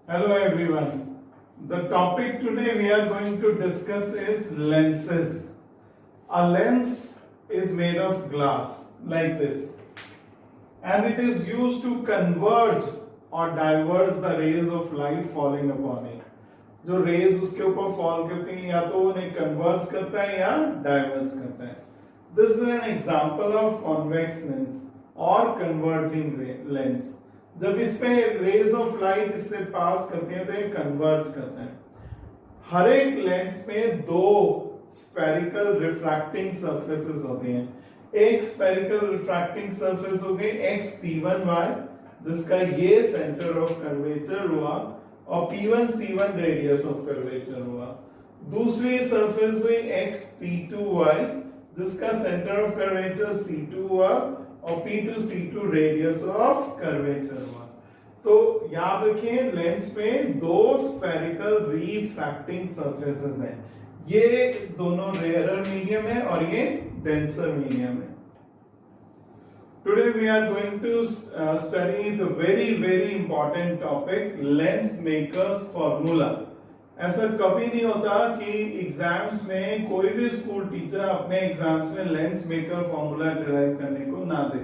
Hello everyone. The topic today we are going to discuss is lenses. A lens is made of glass like this and it is used to converge or diverge the rays of light falling upon it. जो raise उसके ऊपर fall करती हैं या तो उन्हें converge करता है या डाइवर्ज करता है. This is an example of convex lens और कन्वर्जिंग लेंस. जब इसमें रेज ऑफ लाइट इससे पास करती है तो ये कन्वर्ज करता है. हर एक लेंस में दो स्फेरिकल रिफ्रैक्टिंग सरफेसेस होती हैं. एक स्फेरिकल रिफ्रैक्टिंग सरफेस हो गई XP1y जिसका ये सेंटर ऑफ कर्वेचर हुआ और P1C1 रेडियस ऑफ कर्वेचर हुआ. दूसरी सरफेस हुई XP2y जिसका सेंटर ऑफ कर्वेचर C2 हुआ और P2C2 रेडियस ऑफ कर्वेचर हुआ. तो याद रखिए लेंस में दो स्फेरिकल रिफ्रैक्टिंग सरफेसेस हैं. ये दोनों रेयरर मीडियम है और ये डेंसर मीडियम है. Today we are going to study the very important topic lens makers formula. ऐसा कभी नहीं होता कि एग्जाम्स में कोई भी स्कूल टीचर अपने एग्जाम्स में लेंस मेकर फॉर्मूला डिराइव करने को ना दे.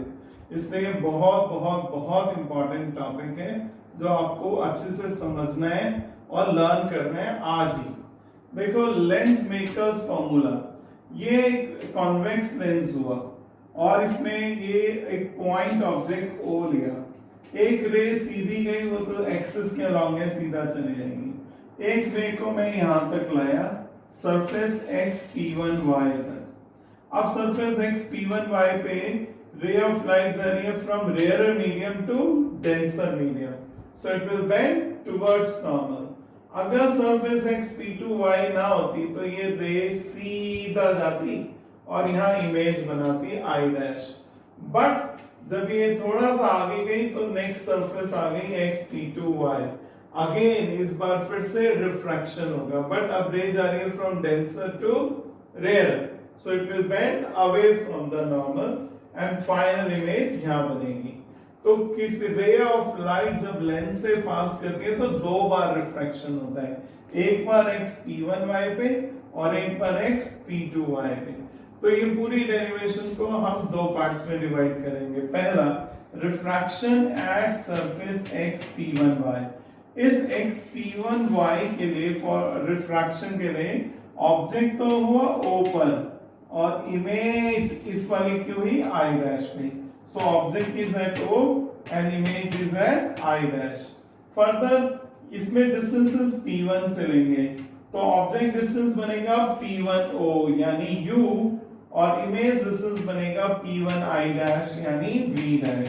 इसलिए बहुत इंपॉर्टेंट टॉपिक है जो आपको अच्छे से समझना है और लर्न करना है आज ही. देखो लेंस मेकर्स फॉर्मूला, ये एक कॉन्वेक्स लेंस हुआ और इसमें ये एक पॉइंट ऑब्जेक्ट O लिया. एक रे सीधी गई वो तो एक्सिस के अलॉन्ग है, सीधा चली जाएगी. एक रे को मैं यहां तक लाया सरफेस XP1y तक. अब सरफेस XP1y पे रे ऑफ लाइट जा रही है from rarer medium to denser medium, so it will bend towards normal. अगर सरफेस XP2y ना होती तो ये रे सीधा जाती और यहां इमेज बनाती I'. बट जब ये थोड़ा सा आगे गई तो नेक्स्ट सरफेस आ गई XP2y. अगेन इस बार फिर से रिफ्रैक्शन होगा बट अब रे जा रही है from denser to rare, so it will bend away from the normal and final image यहां बनेगी. तो किस रे ऑफ लाइट जब लेंस से पास करती है तो दो बार रिफ्रैक्शन होता है. एक बार XP1y पे और एक बार XP2y पे. तो ये पूरी डेरिवेशन को हम दो पार्ट्स में डिवाइड करेंगे. पहला रिफ्रैक्शन एट सरफेस XP1y. इस XP1y के लिए फॉर रिफ्रैक्शन के लिए ऑब्जेक्ट तो हुआ ओपन और इमेज इस वाली की हुई I' पे. So object is at O and image is at I'. Further इसमें डिस्टेंसेस P1 से लेंगे तो ऑब्जेक्ट डिस्टेंस बनेगा P1O यानी U और इमेज डिस्टेंस बनेगा P1I' यानी V'.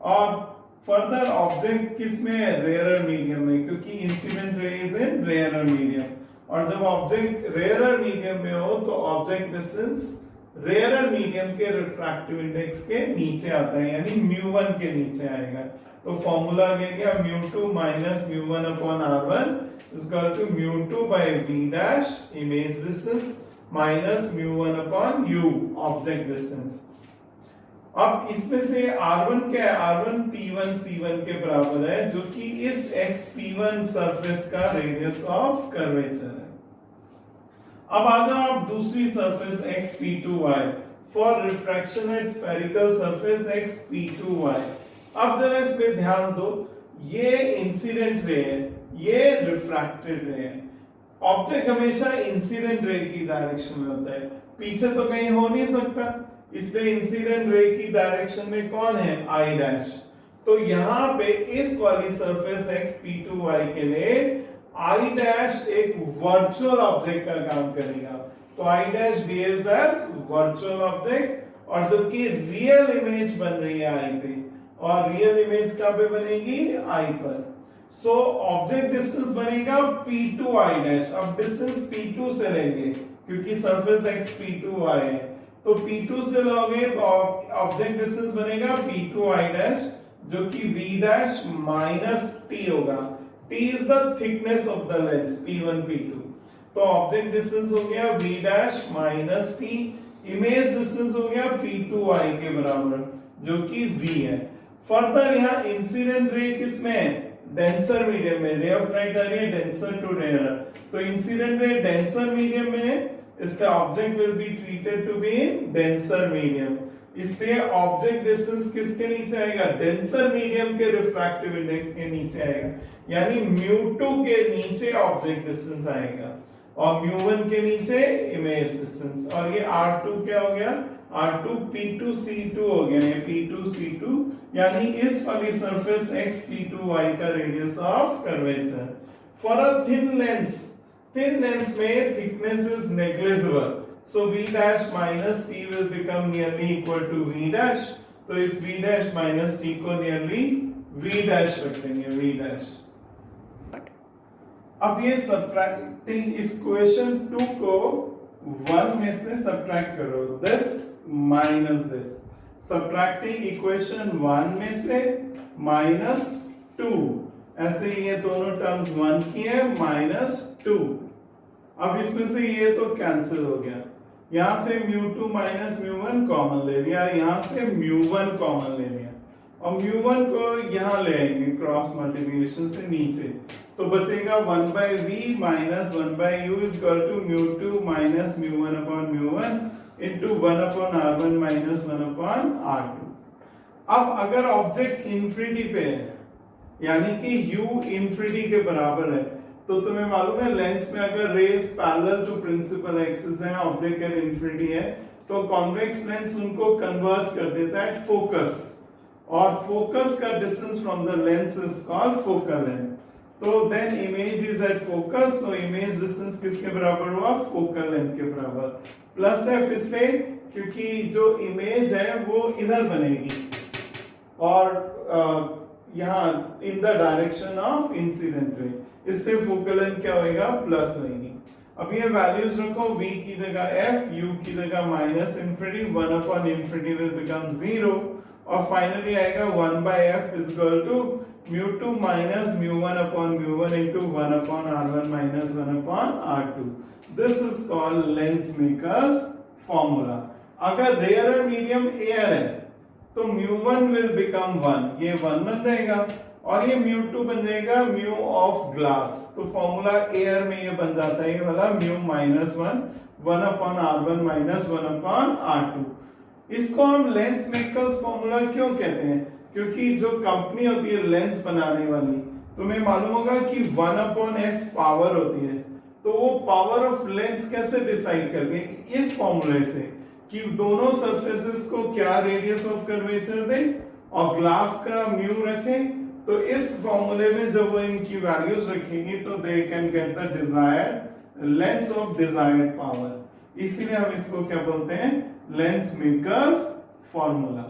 और फर्दर ऑब्जेक्ट किसमें रेयरर मीडियम में, क्योंकि incident ray is in rarer medium. और जब ऑब्जेक्ट रेयरर मीडियम में हो तो ऑब्जेक्ट डिस्टेंस रेयरर मीडियम के रिफ्रैक्टिव इंडेक्स के नीचे आता है यानी μ1 के नीचे आएगा. तो फॉर्मूला ले लिया μ2 minus μ1 upon r1 is equal to μ2 by v' image distance minus μ1 upon u object distance. अब इसमें से r1 क्या है, r1 P1C1 के बराबर है जो कि इस XP1 सरफेस का रेडियस ऑफ कर्वेचर है. अब आ जाओ आप दूसरी surface XP2y for refraction at spherical surface XP2y. अब जरा इस पे ध्यान दो, ये इंसिडेंट रे है, ये रिफ्रैक्टेड रे है. ऑब्जेक्ट हमेशा इंसिडेंट रे की डायरेक्शन में होता है, पीछे तो कहीं हो नहीं सकता, इसलिए इंसिडेंट रे की डायरेक्शन में कौन है I'. तो यहां पे इस वाली सरफेस XP2y के लिए I' एक वर्चुअल ऑब्जेक्ट का काम करेगा. तो I' behaves as virtual object और जबकि रियल इमेज बन रही है I पे और रियल इमेज कहां पे बनेगी I पर. सो ऑब्जेक्ट डिस्टेंस बनेगा P2I'. अब डिस्टेंस P2 से लेंगे क्योंकि सरफेस XP2y है तो P2 से लोगे तो ऑब्जेक्ट डिस्टेंस बनेगा P2I' जो कि V' माइनस T होगा. T is the thickness of the lens P1 P2. तो ऑब्जेक्ट डिस्टेंस हो गया V' minus T, image distance हो गया P2I के बराबर जो कि V है. फर्दर यहाँ इंसिडेंट रे किसमें है डेंसर मीडियम में, रे ऑफ लाइट आ रही है डेंसर टू रेयर, तो इंसिडेंट रे डेंसर मीडियम में इसका object will be treated to be in denser medium, इसलिए ऑब्जेक्ट डिस्टेंस किसके नीचे आएगा, डेंसर मीडियम के रिफ्रैक्टिव इंडेक्स के नीचे आएगा, यानी mu2 के नीचे ऑब्जेक्ट डिस्टेंस आएगा और mu1 के नीचे इमेज डिस्टेंस, और ये r2 क्या हो गया, R2 P2C2 हो गया, ये P2C2, यानी इस वाली सरफेस x P2y का radius of curvature. For a thin lens में thickness is negligible, so v dash minus t will become nearly equal to v dash, तो इस v dash minus t को nearly v dash रख देंगे, v dash। अब ये subtracting इस question 2 को 1 में से सब्ट्रैक्ट करो, this minus this, subtracting equation 1 में से -2, ऐसे ये दोनों टर्म्स 1 की है -2, अब इसमें से ये तो कैंसिल हो गया, यहां से mu2 माइनस mu1 कॉमन ले लिया, यहां से mu1 कॉमन ले लिया और mu1 को यहां ले आएंगे क्रॉस मल्टीप्लिकेशन से नीचे, तो बचेगा 1/v minus 1/u is equal to mu2 minus mu1 upon mu1 into 1 upon r1 minus 1 upon r2। अब अगर ऑब्जेक्ट इंफिनिटी पे है, यानी कि u इंफिनिटी के बराबर है, तो तुम्हें मालूम है लेंस में अगर rays parallel to principal axis है, ऑब्जेक्ट का इंफिनिटी है, तो कॉन्वेक्स लेंस उनको कन्वर्ज कर देता है फोकस, और फोकस का distance from the lens is called focal length, तो then image is at focus, so image distance किसके बराबर हुआ, फोकल लेंथ के बराबर, प्लस एफ इसलिए क्योंकि जो इमेज है वो इधर बनेगी और यहाँ in the direction of incident ray, इसलिए फोकल लेंथ क्या होएगा, प्लस होएगी। अब ये वैल्यूज रखो, v की जगह f, u की जगह minus infinity, 1 upon infinity will become 0 और फाइनली आएगा 1/f is equal to mu2 minus mu1 upon mu1 into 1 upon r1 minus 1 upon r2। This is called lens makers formula. अगर rare medium air है तो mu1 will become 1, ये 1 बन जाएगा और ये mu2 बन जाएगा mu ऑफ ग्लास, तो फॉर्मूला एयर में ये बन जाता है, ये वाला mu minus 1 upon r1 minus 1 upon r2। इसको हम लेंस मेकर्स फॉर्मूला क्यों कहते हैं, क्योंकि जो कंपनी होती है लेंस बनाने वाली, तुम्हें मालूम होगा कि 1 अपॉन f पावर होती है, तो वो पावर ऑफ लेंस कैसे डिसाइड करते हैं, इस फॉर्मूले से कि दोनों सरफेसेस को क्या रेडियस ऑफ कर्वेचर दें और ग्लास का म्यू रखें, तो इस फॉर्मूले में जब वो इनकी वैल्यूज रखेंगी तो they can get the desired lens of desired power, इसीलिए हम इसको क्या बोलते हैं, लेंस मेकर्स फॉर्मूला।